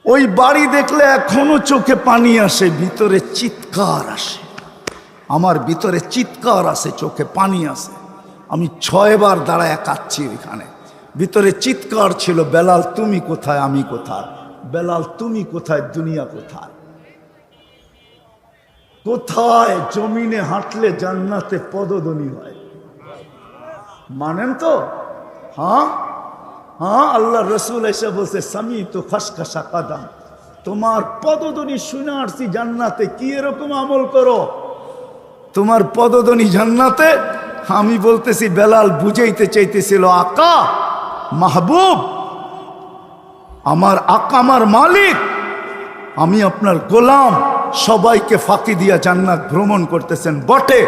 ওই বাড়ি দেখলে এখনো চোখে পানি আসে, ভিতরে চিৎকার আসে। আমার ভিতরে চিৎকার আসে, চোখে পানি আসে। আমি 6 বার দাঁড়ায় কাঁদছি এখানে। ভিতরে চিৎকার ছিল, বেলাল তুমি কোথায়, আমি কোথায়? বেলাল তুমি কোথায়, দুনিয়া কোথায়? কোথায় জমিনে হাঁটলে জান্নাতে পদধ্বনি হয়? মানেন তো? হ্যাঁ হ্যাঁ, আল্লাহ রসুল এসে বলছে সামি তো খসখসা কাদাম, তোমার পদধ্বনি শুনে আসছি জান্নাতে, কি এরকম আমল করো তোমার পদধ্বনি জান্নাতে? আমি বলতেছি বেলাল বুঝাইতে চাইতেছিল, আকা মাহবুব, আমার আকা আমার মালিক, আমি আপনার গোলাম, সবাইকে ফাঁকি দিয়া জান্নাত ভ্রমণ করতেছেন বটে,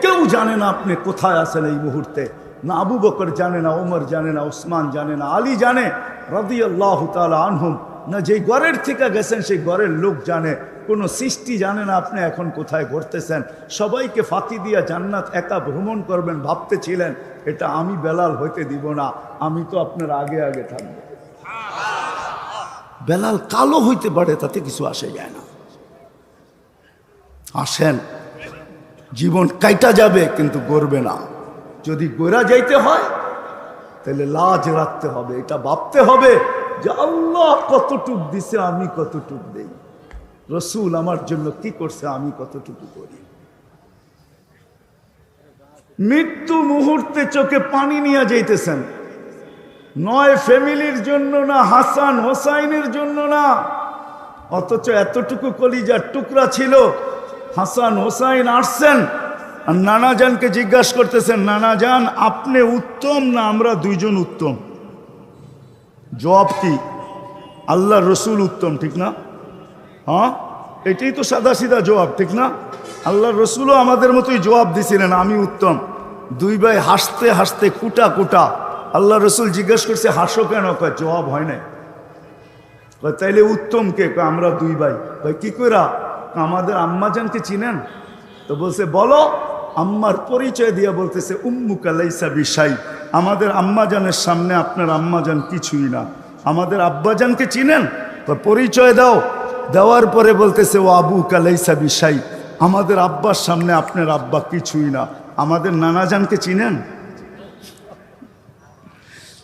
কেউ জানে না আপনি কোথায় আছেন এই মুহূর্তে। না আবু বকর জানে, না ওমর জানে, না ওসমান জানে, না আলী জানে রাদিয়াল্লাহু তাআলা আনহুম, না যেই ঘরের থেকে গেছেন সেই ঘরের লোক জানে, কোনো সৃষ্টি জানে না আপনি এখন কোথায় ঘুরতেছেন। সবাইকে ফাঁকি দিয়া জান্নাত একা ভ্রমণ করবেন ভাবতেছিলেন, এটা আমি বেলাল হইতে দিব না, আমি তো আপনার আগে আগে থাকবো। বেলাল কালো হইতে পারে, তাতে কিছু আসে যায় না। আসেন, জীবন কাইটা যাবে কিন্তু গড়বে না। যদি গোরা যাইতে হয় তাহলে লাজ রাখতে হবে, এটা ভাবতে হবে যে আল্লাহ কতটুক দিছে, আমি কতটুক দেই, রসুল আমার জন্য কি করছে, আমি কতটুকু করি। মৃত্যু মুহূর্তে চোখে পানি নিয়ে যাইতেছেন, নয় ফ্যামিলির জন্য না, হাসান হোসাইনের জন্য না, অথচ এতটুকু কলিজার টুকরা ছিল। হাসান হোসাইন আসছেন আর নানাজানকে জিজ্ঞাসা করতেছেন, নানাজান আপনি উত্তম না আমরা দুইজন উত্তম? জবাব কি? আল্লাহ রসুল উত্তম, ঠিক না? হ্যাঁ, এটাই তো সাদা সিধা জবাব, ঠিক না? আল্লাহ রসুলও আমাদের মতোই জবাব দিছিলেন, আমি উত্তম। দুই ভাই হাসতে হাসতে কুটা কুটা। আল্লাহ রসুল জিজ্ঞেস করছে, হাসো কেন? কয় জবাব হয় না। তাইলে উত্তম কে? আমরা দুই ভাই। ভাই কি কইরা? আমাদের আম্মাজানকে চিনেন? তো বলছে বলো। আম্মার পরিচয় দিয়া বলতেছে উম্মুকা লাইসা বিশাই, আমাদের আম্মাজানের সামনে আপনার আম্মাজান কিছুই না। আমাদের আব্বাজানকে চিনেন? তো পরিচয় দাও। দেওয়ার পরে বলতেছে ও আবুকা লাইসা বিশাই, আমাদের আব্বার সামনে আপনার আব্বা কিছুই না। আমাদের নানাজানকে চিনেন?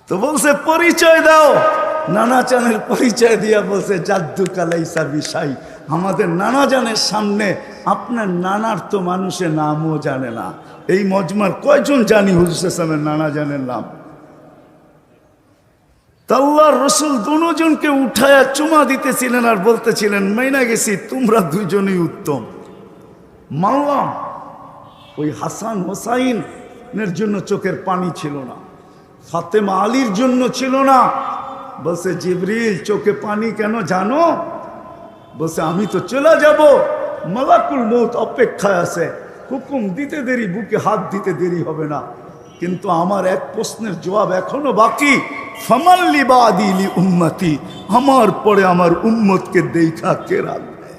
তো বলছে পরিচয় দাও। নানাজানের পরিচয় দিয়া বলছে জাদ্দু কালাইসা বিশাই, আমাদের নানাজানের সামনে আপনার নানার তো মানুষের নামও জানে না। এই মজমার কয়জন জানি হুজুর সাল্লামের নানাজানের নাম? আল্লাহর রসুল দুজনকে উঠায়া চুমা দিতেছিলেন আর বলতেছিলেন, মাইনা গেছি তোমরা দুইজনই উত্তম। মানলাম। ওই হাসান হোসাইনের জন্য চোখের পানি ছিল না, ফাতেমা আলীর জন্য ছিল না। বলছে জিবরিল চোখে পানি কেন জানো? বলছে আমি তো চলে যাব, মালাকুল মউত অপেক্ষায় আছে, হুকুম দিতে দেরি, বুকে হাত দিতে দেরি হবে না। কিন্তু আমার এক প্রশ্নের জবাব এখনো বাকি, ফামাল্লি বাদিলি উম্মতি, আমার পরে আমার উম্মতকে দেখা কে রাখবে?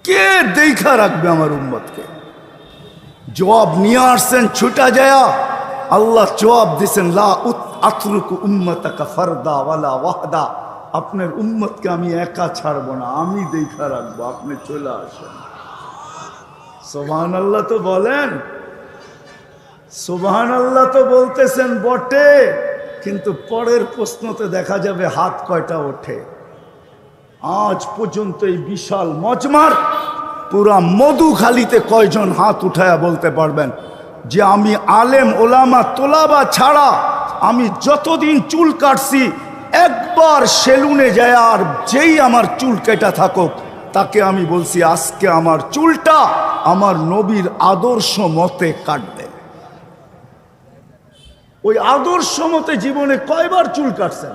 কে দেখা রাখবে আমার উম্মতকে? জবাব নিয়ে আসছেন ছুটা যায়া। আল্লাহ জবাব দিছেন, লা আতরুকু উম্মতাকা ফারদা ওয়ালা ওয়াহদা, আপনার উম্মতকে আমি একা ছাড়বো না, আমি দেখা রাখবো, আপনি চলে আসেন। সুবহানাল্লাহ তো বলেন, সুবহানাল্লাহ তো বলতেছেন বটে, কিন্তু পরের প্রশ্নতে দেখা যাবে হাত কয়টা ওঠে। আজ পর্যন্ত এই বিশাল মজমার পুরা মধুখালীতে কয়জন হাত উঠায়া বলতে পারবেন যে আমি আলেম ওলামা তোলাবা ছাড়া আমি যতদিন চুল কাটছি একবার সেলুনে যায় আর যেই আমার চুল কেটা থাকুক তাকে আমি বলছি আজকে আমার চুলটা আমার নবীর আদর্শ মতে কাটবে? ওই আদর্শ মতে জীবনে কয়বার চুল কাটছেন?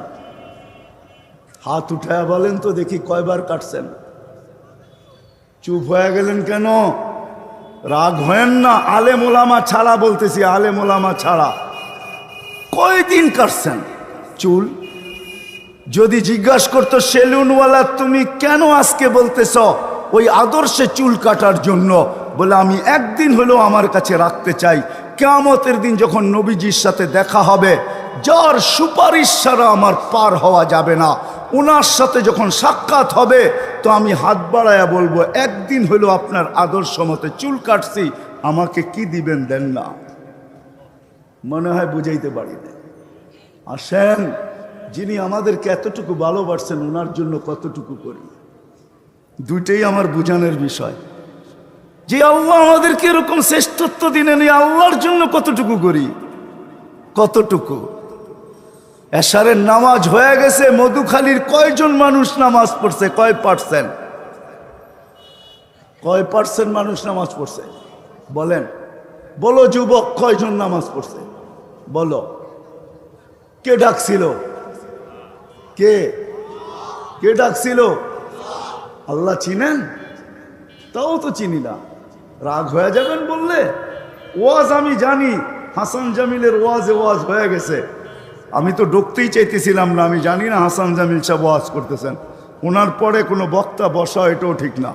হাত উঠায়া বলেন তো দেখি কয়বার কাটছেন? চুপ হয়ে গেলেন কেন? রাগ হয়েন না, আলেম ওলামা ছাড়া বলতেছি, আলেম ওলামা ছাড়া কয়দিন কাটছেন চুল? যদি জিজ্ঞাসা করতো সেলুনওয়ালা তুমি কেন আজকে বলতেছ ওই আদর্শে চুল কাটার জন্য, বলে আমি একদিন হলেও আমার কাছে রাখতে চাই, কিয়ামতের দিন যখন নবীজির সাথে দেখা হবে, যার সুপারিশ ছাড়া আমার পার হওয়া যাবে না, ওনার সাথে যখন সাক্ষাৎ হবে তো আমি হাত বাড়ায়া বলবো, একদিন হলো আপনার আদর্শ মতে চুল কাটছি, আমাকে কি দিবেন দেন না। মনে হয় বুঝাইতে পারি না। আসেন, যিনি আমাদেরকে এতটুকু ভালোবাসছেন ওনার জন্য কতটুকু করি, দুইটাই আমার বুঝানোর বিষয়। যে আল্লাহ আমাদেরকে এরকম শ্রেষ্ঠত্ব দিলেন, এই আল্লাহর জন্য কতটুকু করি, কতটুকু। এশারের নামাজ হয়ে গেছে, মধুখালীর কয়জন মানুষ নামাজ পড়ছে, কয় পার্সেন্ট, কয় পার্সেন্ট মানুষ নামাজ পড়ছে বলেন? বলো যুবক, কয়জন নামাজ পড়ছে বলো? কে ডাকছিল? কে কে ডাকছিল? আল্লাহ চিনেন? তাও তো চিনি না, রাগ হয়ে যাবেন বললে? ওয়াজ আমি জানি, হাসান জামিলের ওয়াজ হয়ে গেছে। আমি তো ঢুকতেই চাইতেছিলাম না, আমি জানি না হাসান জামিল সাহেব ওয়াজ করতেছেন, ওনার পরে কোনো বক্তা বসা এটাও ঠিক না।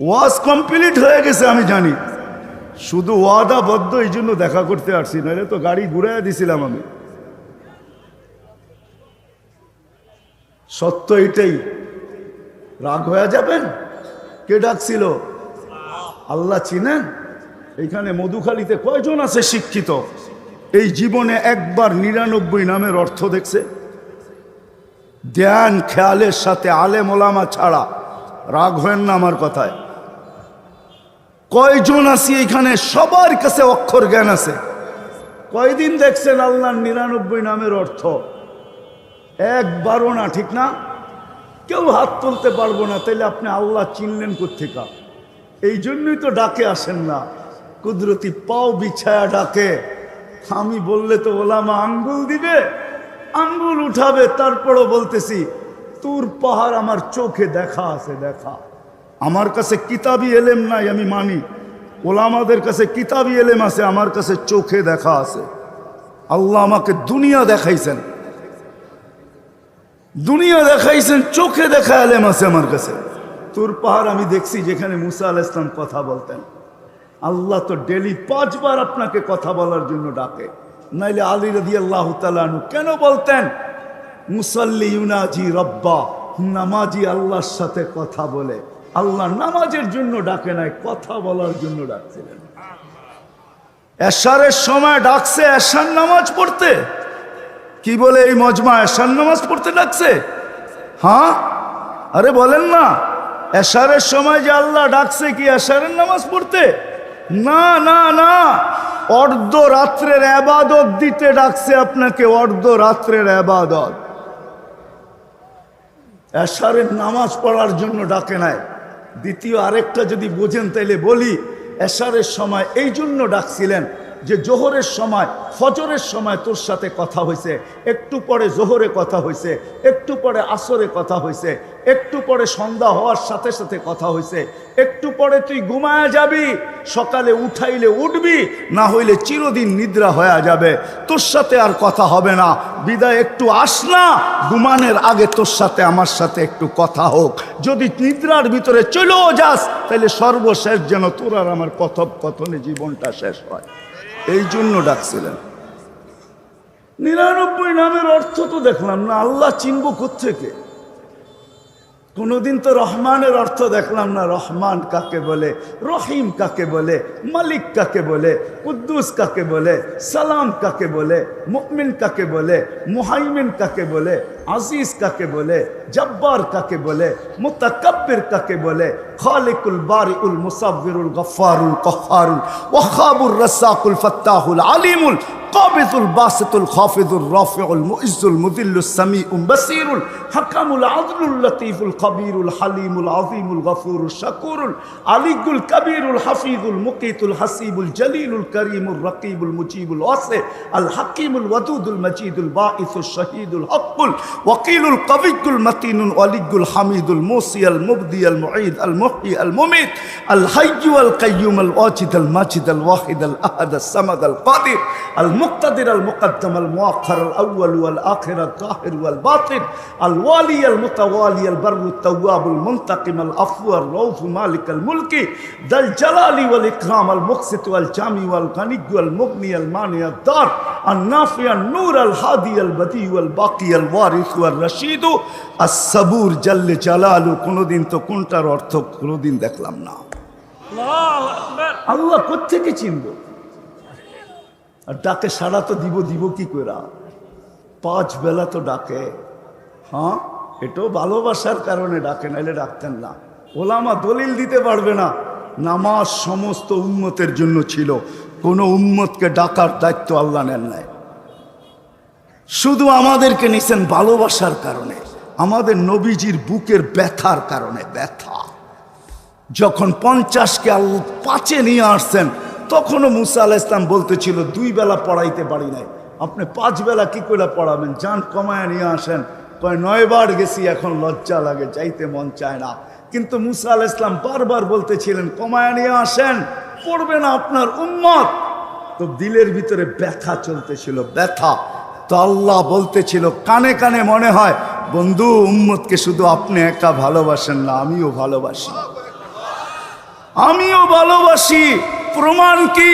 ওয়াজ কমপ্লিট হয়ে গেছে আমি জানি, শুধু ওয়াদাবদ্ধ এই জন্য দেখা করতে আসছি, নাহলে তো গাড়ি ঘুরাইয়া দিছিলাম আমি। সত্য এটাই। রাগ হয়ে যাবেন? কে ডাকছিল? আল্লাহ চিনেন? এইখানে মধুখালীতে কয়জন আছে শিক্ষিত এই জীবনে একবার 99 নামের অর্থ দেখছে? ধ্যান খেয়ালের সাথে, আলেম ওলামা ছাড়া। রাগ হয়েন না আমার কথায়। কয়জন আছি এখানে সবার কাছে অক্ষর জ্ঞান আছে? কয়দিন দেখছেন আল্লাহর 99 নামের অর্থ? একবারও না, ঠিক না? কেউ হাত তুলতে পারবো না। তাইলে আপনি আল্লাহ চিনলেন কোত্থেকে? এই জন্যই তো ডাকে আসেন না, কুদরতি পাও বিছায়া ডাকে। আমি বললে তো ওলামা আঙ্গুল দিবে, আঙ্গুল উঠাবে। তারপরও বলতেছি, তোর পাহাড় আমার চোখে দেখা আছে, দেখা। আমার কাছে কিতাবি এলেম নাই, আমি মানি। ওলামাদের কাছে কিতাবি এলেম আছে, আমার কাছে চোখে দেখা আছে। আল্লাহ আমাকে দুনিয়া দেখাইছেন, দুনিয়া দেখাইছেন, চোখে দেখা এলেম আছে আমার কাছে। তোর পাহাড় আমি দেখছি যেখানে মুসা আলাইহিস সালাম কথা বলতেন। আল্লাহ তো ডেলি 5 বার আপনাকে কথা বলার জন্য ডাকে। নাইলে আলী রাদিয়াল্লাহু তাআলা আনহু কেন বলতেন, মুসাল্লি ইউনাজি রব্বা, নামাজি আল্লাহর সাথে কথা বলে। আল্লাহ নামাজের জন্য ডাকে নাই, কথা বলার জন্য ডাকছিলেন। এশারের সময় ডাকছে এশার নামাজ পড়তে। কি বলে এই মজমা? এশার নামাজ পড়তে ডাকছে? হ্যাঁ, আরে বলেন না। এশারের সময় যে আল্লাহ ডাকছে কি এশারের নামাজ পড়তে? না না না, অর্ধ রাত্রের ইবাদত দিতে ডাকছে আপনাকে, অর্ধ রাত্রের ইবাদত। এশারের নামাজ পড়ার জন্য ডাকে নাই। দ্বিতীয় আরেকটা যদি বোঝেন তাইলে বলি, এশারের সময় এই জন্য ডাকছিলেন যে জোহরের সময়, ফজরের সময় তোর সাথে কথা হয়েছে, একটু পরে জোহরে কথা হয়েছে, একটু পরে আসরে কথা হয়েছে, একটু পরে সন্ধ্যা হওয়ার সাথে সাথে কথা হয়েছে, একটু পরে তুই ঘুমায়া যাবি, সকালে উঠাইলে উঠবি, না হইলে চিরদিন নিদ্রা হয়ে যাবে, তোর সাথে আর কথা হবে না। বিদায় একটু আস না, ঘুমানোর আগে তোর সাথে আমার সাথে একটু কথা হোক। যদি নিদ্রার ভিতরে চলেও যাস তাহলে সর্বশেষ যেন তোর আর আমার কথোপকথনে জীবনটা শেষ হয়। এই জন্য ডাকছিলেন। 99 নামের অর্থ তো দেখলাম না, আল্লাহ চিনব কোত্থেকে? কোনদিন তো রহমানের অর্থ দেখলাম না। রহমান কাকে বলে, রহিম কাকে বলে, মালিক কাকে বলে, কুদ্দুস কাকে বলে, সালাম কাকে বলে, মুমিন কাকে বলে, মুহাইমিন কাকে বলে, আজিজ কাকে বলে, জব্বার কাকে বলে, মুতাকাব্বির কাকে বলে, খালিকুল বারিউল মুসাব্বিরুল গফফারুল কহ্হারুল ওয়াহাবুর রাসাকুল ফাত্তাহুল আলিমুল কাবিদুল বাসিতুল খাফিদুর রাফিউল মুইজ্জুল মুযিল্লুস সামিউল বাসীরুল হাকামুল আদলুল লতীফুল খবীরুল হালিমুল আযীমুল গফুরুল শাকুরুল আলিয়ুল কবীরুল হাফিজুল মুকিতুল হাসিবুল জলিলুল করিমুর রকিবুল মুজিবুল ওয়াসি আল হাকিমুল ওয়াদুদুল মজিদুল বাঈসুল শহীদুল হকুল ওয়াকিলুল কবিয়ুল মতিনুল ওয়ালিয়ুল হামিদুল মুসিয়াল মুবদিয়াল মুঈদ আল মুহয়ি আল মুমিত আল হাইয়্যু আল কাইয়্যুম আল ওয়াজিদ আল মাজিদ আল ওয়াহিদ আল আহাদ আল সামাদ আল কাদির আল মুক্তাদির আল মুকদ্দম আল মুআখ্খার আল আউয়াল ওয়াল আখির আল যাহির ওয়াল বাতিন আল ওয়ালি আল মুতাওয়ালি আল বাররু التواب المنتقم العفو الرؤوف مالك الملك ذا الجلال والإكرام المقسط والجامع والغني والمغني المانع الضار النافع النور الهادي البديع الباقي الوارث الرشيد الصبور جل জালালু। কোনদিন তো কোনটার অর্থ কোনদিন দেখলাম না। আল্লাহু আকবার। আল্লাহ কোত্থেকে চিনব? আর ডাকে সাড়া তো দিব কি করে? 5 বেলা তো ডাকে। হ্যাঁ, এটাও ভালোবাসার কারণে ডাকে, নাইলে ডাকতেন না। ওলামা দলিল দিতে পারবে না নামাজ সমস্ত উম্মতের জন্য ছিল, কোনো উম্মতকে ডাকার দায়িত্ব আল্লাহ নেন নাই, শুধু আমাদেরকে নিছেন ভালোবাসার কারণে, আমাদের নবীজির বুকের ব্যথার কারণে। ব্যথা যখন 50কে আল্লাহ 5-এ নিয়ে আসছেন, তখনও মুসা আলাইহিস সালাম বলতেছিল 2 বেলা পড়াইতে পারি নাই, আপনি 5 বেলা কি করে পড়াবেন? যান কমায় নিয়ে আসেন। কয় 9 বার গেছি, এখন লজ্জা লাগে, যাইতে মন চায় না। কিন্তু মুসা আলাইহিস সালাম বারবার বলতেছিলেন কমায় নিয়ে আসেন, পড়বে না আপনার উম্মত। তো দিলের ভিতরে ব্যথা চলতেছিল, ব্যথা। তো আল্লাহ বলতেছিল কানে কানে, মনে হয় বন্ধু উম্মতকে শুধু আপনি একা ভালোবাসেন না, আমিও ভালোবাসি, আমিও ভালোবাসি। প্রমাণ কি?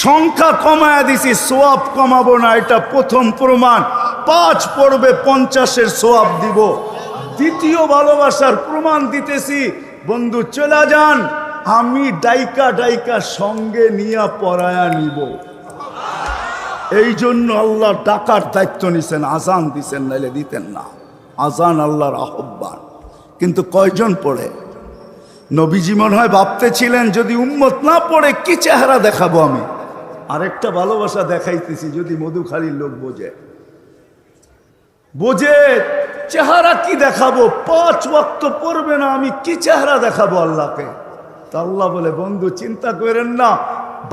সংখ্যা কমায় দিছি, সোয়াব কমাবো না, এটা প্রথম প্রমাণ। 5 পড়বে 50-এর সোয়াব দিব। দ্বিতীয় ভালোবাসার প্রমাণ দিতেছি, বন্ধু চলে যান, আমি ডাইকা সঙ্গে নিয়ে পড়ায়া নিব। এই জন্য আল্লাহ ডাকার দায়িত্ব নিছেন, আজান দিছেন, নাইলে দিতেন না। আজান আল্লাহর আহ্বান। কিন্তু কয়জন পড়ে? নবীজি মনে হয় ভাবতেছিলেন যদি উম্মত না পড়ে কি চেহারা দেখাবো আমি। আরেকটা ভালোবাসা দেখাইতেছি, যদি মধুখালীর লোক বোঝে চেহারা কি দেখাবো। 5 ওয়াক্ত পড়বে না, আমি কি চেহারা দেখাবো আল্লাহকে? তা আল্লাহ বলে বন্ধু চিন্তা করেন না,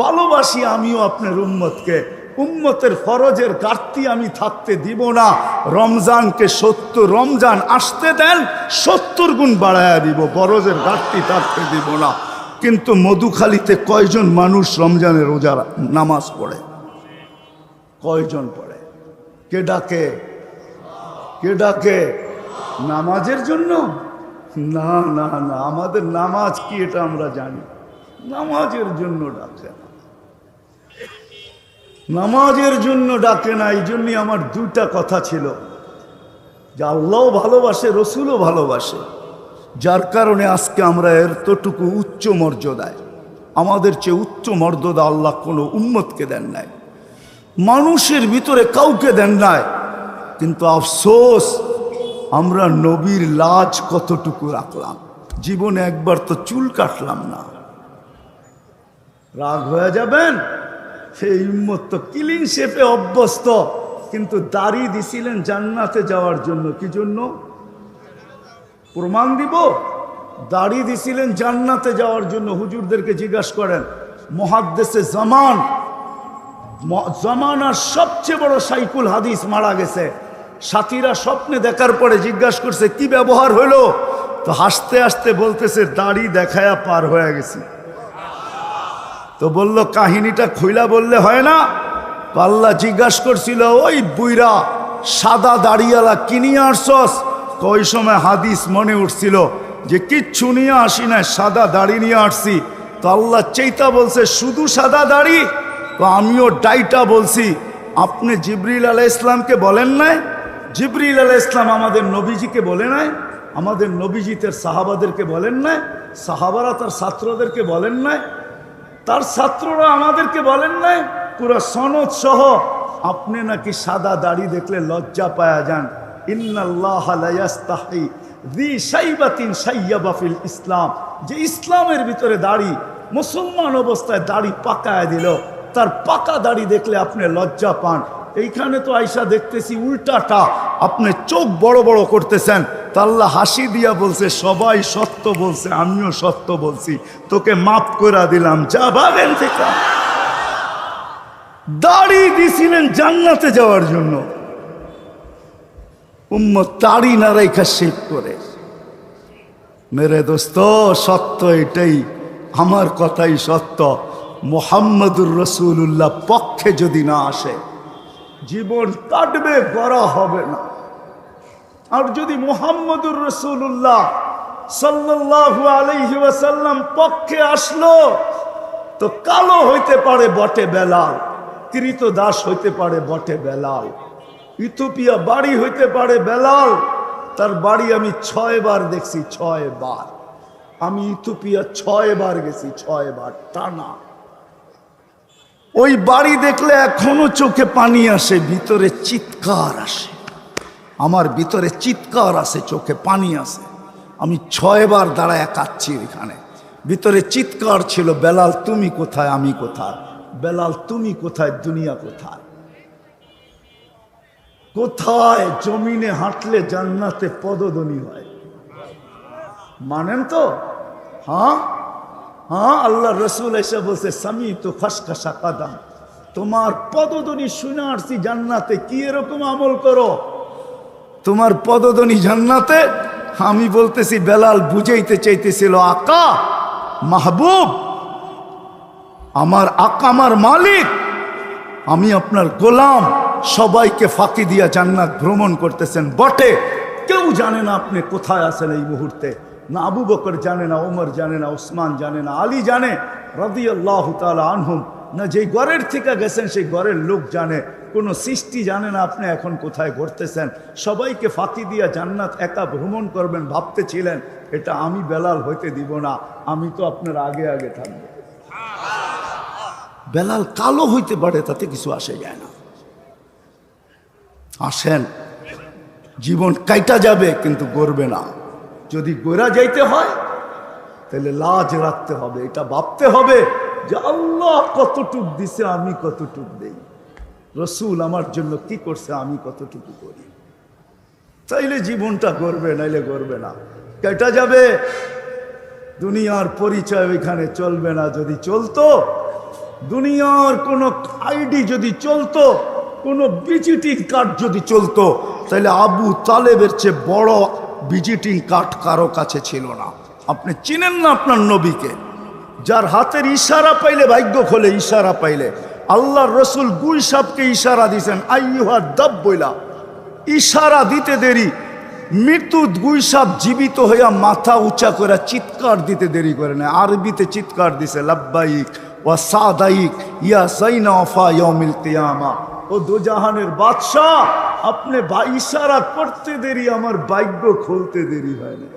ভালোবাসি আমিও আপনার উম্মতকে। উম্মতের ফরজের ঘাটতি আমি থাকতে দিব না। রমজানকে 70, রমজান আসতে দেন 70 গুণ বাড়ায়া দিব, ফরজের ঘাটতি থাকতে দিব না। কিন্তু মধুখালীতে কয়জন মানুষ রমজানের রোজা নামাজ পড়ে? কয়জন পড়ে? কে ডাকে? কে ডাকে? নামাজের জন্য? না না না, আমাদের নামাজ কি এটা আমরা জানি। নামাজের জন্য ডাকে না, নামাজের জন্য ডাকে না। এই জন্যই আমার 2টা কথা ছিল, যে আল্লাহও ভালোবাসে, রসুলও ভালোবাসে, যার কারণে আজকে আমরা এতটুকু উচ্চ মর্যাদায়। আমাদের চেয়ে উচ্চ মর্যাদা আল্লাহ কোনো উম্মতকে দেন নাই, মানুষের ভিতরে কাউকে দেন নাই। কিন্তু আফসোস, আমরা নবীর লাজ কতটুকু রাখলাম? জীবনে একবার তো চুল কাটলাম না। রাগ হয়ে যাবেন, সেই উম্মত তো ক্লিন শেপে অভ্যস্ত, কিন্তু দাড়ি দিছিলেন জান্নাতে যাওয়ার জন্য। কি জন্য? প্রমাণ দিব। দাড়ি দিছিলেন জান্নাতে যাওয়ার জন্য। হুজুরদেরকে জিজ্ঞাসা করেন, মুহাদ্দিসে জামানার সবচেয়ে বড় শাইখুল হাদিস মারা গেছে। সাথীরা স্বপ্নে দেখার পরে জিজ্ঞাসা করছে কি ব্যবহার হলো? তো হাসতে হাসতে বলতেছে দাড়ি দেখায়া পার হয়ে গেছি। তো বলল কাহিনীটা খুইলা বললে হয় না? তো আল্লাহ জিজ্ঞাসা করছিল, ওই বুইরা সাদা দাড়িওয়ালা কিনিয়ে আসছস? ওই সময় হাদিস মনে উঠছিল যে কিচ্ছু নিয়ে আসি না, সাদা দাড়ি নিয়ে আসছি। তো আল্লাহ চেইতা বলছে শুধু সাদা দাড়ি? তো আমিও ডাইটা বলছি, আপনি জিবরিল আলাইহিস সালামকে বলেন নাই? জিবরিল আলাইহিস সালাম আমাদের নবীজিকে বলে নাই? আমাদের নবীজি তার সাহাবাদেরকে বলেন নাই? সাহাবারা তার ছাত্রদেরকে বলেন নাই? তার ছাত্ররা আমাদেরকে বলেন নাই? পুরো সনদ সহ আপনি নাকি সাদা দাড়ি দেখলে লজ্জা পায়া যান। ইন্নাল্লাহা লা ইয়াস্তাহি যী শাইবাতিন শাইয়াবা ফিল ইসলাম, যে ইসলামের ভিতরে দাড়ি, মুসলমান অবস্থায় দাড়ি পাকায় দিল, তার পাকা দাড়ি দেখলে আপনি লজ্জা পান। এইখানে তো আয়সা দেখতেছি উল্টাটা, আপনি চোখ বড় বড় করতেছেন। তা আল্লাহ হাসি দিয়া বলছে সবাই সত্য বলছে, আমিও সত্য বলছি, তোকে মাফ করে দিলাম, যা ভাবেন থেকে। দাড়ি দিছিলেন জান্নাতে যাওয়ার জন্য, উম্মত দাড়ি না রেখা শেভ করে। মেরে দোস্ত, সত্য এটাই, আমার কথাই সত্য। মুহাম্মদুর রাসূলুল্লাহ পক্ষে যদি না আসে জীবন কাটবে, গড়া হবে না। আর যদি মুহাম্মদুর রাসূলুল্লাহ সাল্লাল্লাহু আলাইহি ওয়াসাল্লাম পক্ষে আসলো, তো কালো হইতে পারে বটে বেলাল, কৃত দাস হইতে পারে বটে বেলাল, ইথিওপিয়া বাড়ি হইতে পারে বেলাল, তার বাড়ি আমি 6 বার দেখছি, 6 বার। আমি ইথিওপিয়া 6 বার গেছি, 6 বার টানা। ওই বাড়ি দেখলে এখনো চোখে পানি আসে, ভিতরে চিৎকার আসে, আমার ভিতরে চিৎকার আসে, চোখে পানি আসে। আমি 6 বার দাঁড়ায় কাচ্ছি এখানে, ভিতরে চিৎকার ছিল, বেলাল তুমি কোথায়, আমি কোথায়, বেলাল তুমি কোথায়, দুনিয়া কোথায়। কোথায় জমিনে হাঁটলে জান্নাতে পদধ্বনি হয়, মানেন তো? হ্যাঁ হ্যাঁ, আল্লাহ রসুল এসে বলছে সামি তো খসখসা কাদাম, তোমার পদধ্বনি শুনে আসছি জান্নাতে, কি এরকম আমল করো তোমার পদধ্বনি জান্নাতে। আমি বলতেছি বেলাল বুঝাইতে চাইতেছিল, আকা মাহবুব, আমার আকা আমার মালিক, আমি আপনার গোলাম, সবাইকে ফাঁকি দিয়া জান্নাত ভ্রমণ করতেছেন বটে, কেউ জানে না আপনি কোথায় আছেন এই মুহূর্তে, না আবু বকর জানে, না ওমর জানে, না ওসমান জানে, না আলী জানে রাদিয়াল্লাহু তাআলা আনহুম, না যেই ঘরের থেকে গেছেন সেই ঘরের লোক জানে, কোনো সৃষ্টি জানে না আপনি এখন কোথায় ঘুরতেছেন। সবাইকে ফাঁকি দিয়া জান্নাত একা ভ্রমণ করবেন ভাবতেছিলেন, এটা আমি বেলাল হইতে দিব না, আমি তো আপনার আগে আগে থাকবো। বেলাল কালো হইতে পারে, তাতে কিছু আসে যায় না। আসেন, জীবন কাইটা যাবে কিন্তু গড়বে না। যদি গোরা যাইতে হয় তাহলে লাজ রাখতে হবে, এটা ভাবতে হবে যে আল্লাহ কতটুক দিছে, আমি কতটুক দেই, রসুল আমার জন্য কি করছে, আমি কতটুকু করি। তাইলে জীবনটা গড়বে, নাইলে গড়বে না, কেটা যাবে। দুনিয়ার পরিচয় ওইখানে চলবে না। যদি চলতো, দুনিয়ার কোনো আইডি যদি চলতো, কোনো ভিজিটিং কার্ড যদি চলতো, তাহলে আবু তালেবের চেয়ে বড় ভিজিটিং কার্ড কারো কাছে ছিল না। আপনি চিনেন না আপনার নবীকে, যার হাতের ইশারা পাইলে ভাগ্য খোলে, ইশারা পাইলে। আল্লাহর রসুল গুই সাপকে ইশারা দিছেন, আইয়ুহা দাব বইলা, ইশারা দিতে দেরি, মৃত্যু গুই সাপ জীবিত হইয়া মাথা উঁচা করে চিৎকার দিতে দেরি করে না, আরবিতে চিৎকার দিছে, লাব্বাইক ওয়া সাদাইক ইয়া সাইনা ওয়াফা ইয়াউমিল কিয়ামা। ও দুজাহানের বাদশাহ, আপনি ইশারা করতে দেরি, আমার ভাগ্য খুলতে দেরি হয় না।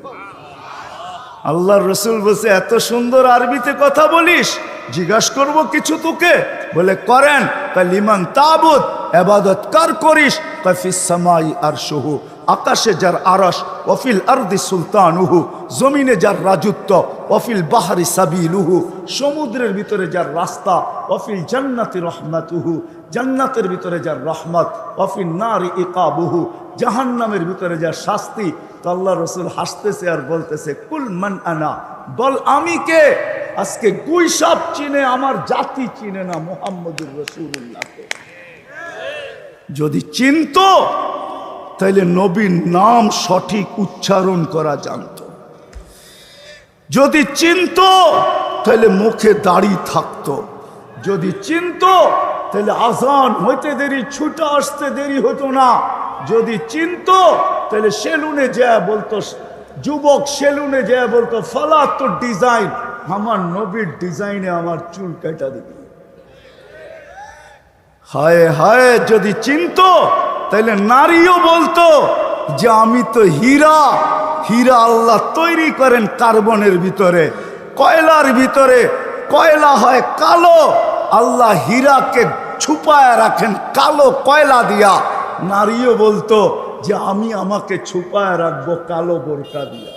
আল্লাহর রসুল বলছে, এত সুন্দর আরবিতে কথা বলিস, জিজ্ঞাসা করবো কিছু তোকে? বলে করেন। তাই লিমান তাবুদ, ইবাদত কার করিস? ফিস সামাই আরশুহু, আকাশে যার আরশ, ওয়াফিল আরদি সুলতানুহু, জমিনে যার রাজত্ব, ওয়াফিল বাহরি সাবিলুহু, সমুদ্রের ভিতরে যার রাস্তা, ওয়াফিল জান্নাতি রহমাতুহু, জান্নাতের ভিতরে যার রহমত, ওয়াফিল নারি ইকাবুহু, জাহান্নামের ভিতরে যার শাস্তি। তো আল্লাহ রসুল হাসতেছে আর বলতেছে, কুল মান আনা, বল আমি কে। আজকে গুই সাপ চিনে, আমার জাতি চিনে না মুহাম্মদুর রাসূলুল্লাহকে। যদি চিনতো তাইলে নবীর নাম সঠিক উচ্চারণ করা জানতো। যদি চিনতো তাহলে মুখে দাড়ি থাকতো। যদি চিনতো তাহলে আজান হইতে দেরি, ছুটে আসতে দেরি হতো না। যদি চিনতো তাহলে সেলুনে যায় বলতো, যুবক সেলুনে যায় বলতো, ফালা তো ডিজাইন, আমার নবীর ডিজাইনে আমার চুল কাটা দিবি। হায় হায়, যদি চিনতো তাহলে নারীও বলতো যে আমি তো হীরা, হীরা আল্লাহ তৈরি করেন কার্বনের ভিতরে, কয়লার ভিতরে। কয়লা হয় কালো, আল্লাহ হীরাকে ছুপায় রাখেন কালো কয়লা দিয়া। নারীও বলতো যে আমি আমাকে ছুপায় রাখবো কালো বোরকা দিয়া।